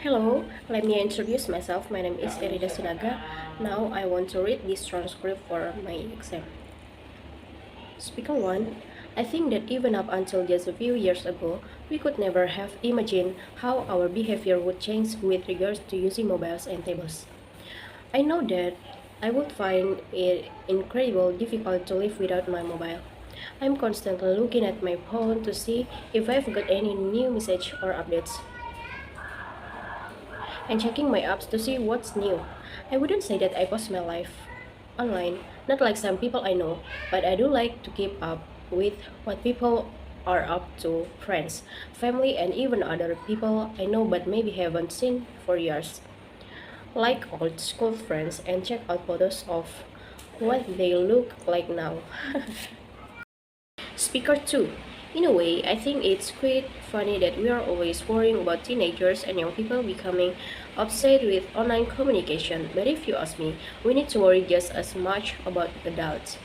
Hello, let me introduce myself. My name is Erida Sinaga. Now I want to read this transcript for my exam. Speaker 1. I think that even up until just a few years ago, we could never have imagined how our behavior would change with regards to using mobiles and tablets. I know that I would find it incredibly difficult to live without my mobile. I'm constantly looking at my phone to see if I've got any new message or updates, and checking my apps to see what's new. I wouldn't say that I post my life online, not like some people I know, but I do like to keep up with what people are up to, friends, family, and even other people I know but maybe haven't seen for years. Like old school friends and check out photos of what they look like now. Speaker 2. In a way, I think it's quite funny that we are always worrying about teenagers and young people becoming obsessed with online communication. But if you ask me, we need to worry just as much about adults.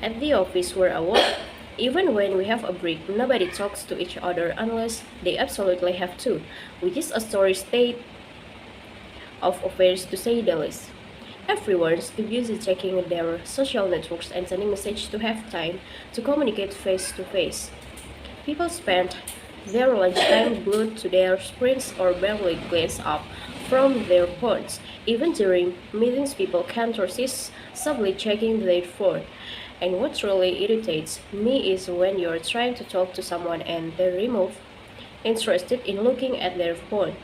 At the office where I work, even when we have a break, nobody talks to each other unless they absolutely have to, which is a sorry state of affairs to say the least. Everyone's too busy checking their social networks and sending messages to have time to communicate face to face. People spend their lunchtime glued to their screens or barely glance up from their phones. Even during meetings, people can't resist subtly checking their phone. And what really irritates me is when you're trying to talk to someone and they remove interested in looking at their phone,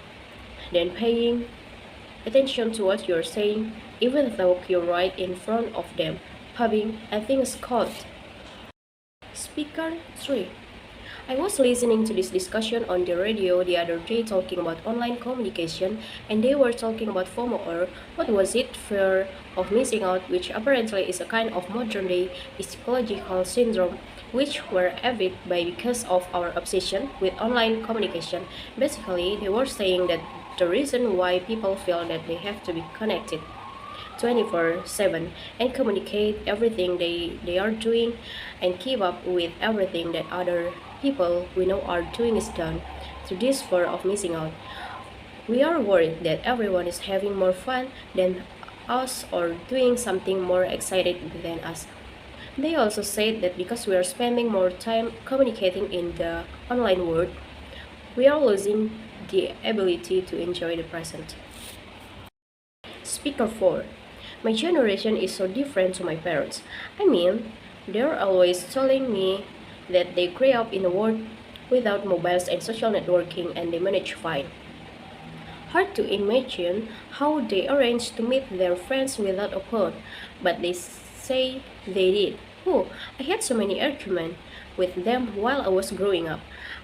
then paying attention to what you're saying, even though you're right in front of them, having a thing's called. Speaker 3. I was listening to this discussion on the radio the other day talking about online communication, and they were talking about FOMO, or what was it, fear of missing out, which apparently is a kind of modern day psychological syndrome which we're avid by because of our obsession with online communication. Basically, they were saying that the reason why people feel that they have to be connected 24/7 and communicate everything they are doing and keep up with everything that other people we know are doing is done to this fear of missing out. We are worried that everyone is having more fun than us or doing something more excited than us. They also said that because we are spending more time communicating in the online world, we are losing the ability to enjoy the present. Speaker 4. My generation is so different to my parents. I mean, they're always telling me that they grew up in a world without mobiles and social networking and they manage fine. Hard to imagine how they arranged to meet their friends without a phone, but they say they did. Oh, I had so many arguments with them while I was growing up,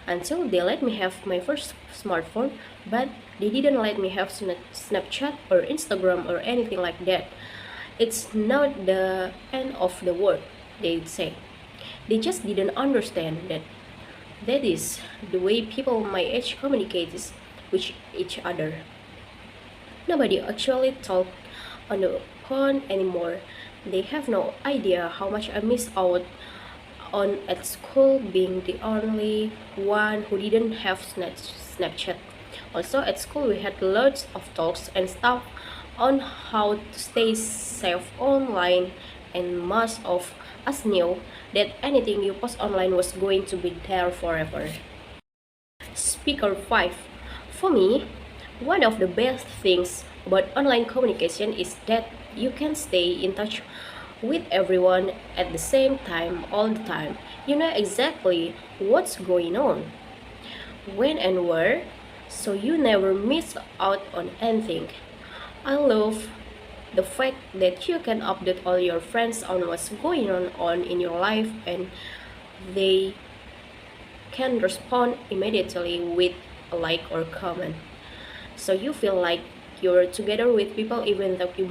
until they let me have my first smartphone, but they didn't let me have Snapchat or Instagram or anything like that. It's not the end of the world, they'd say. They just didn't understand that that is the way people my age communicate with each other. Nobody actually talk on the phone anymore. They have no idea how much I miss out on at school being the only one who didn't have Snapchat. Also at school we had lots of talks and stuff on how to stay safe online, and most of us knew that anything you post online was going to be there forever. Speaker 5. For me, one of the best things about online communication is that you can stay in touch with everyone at the same time all the time. You know exactly what's going on, when and where, so you never miss out on anything. I love the fact that you can update all your friends on what's going on in your life and they can respond immediately with a like or comment. So you feel like you're together with people even though you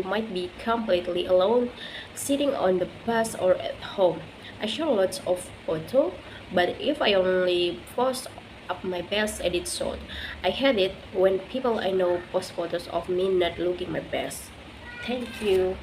might be completely alone sitting on the bus or at home. I share lots of photos, but if I only post up my best edit shot, I hate it when people I know post photos of me not looking my best. Thank you.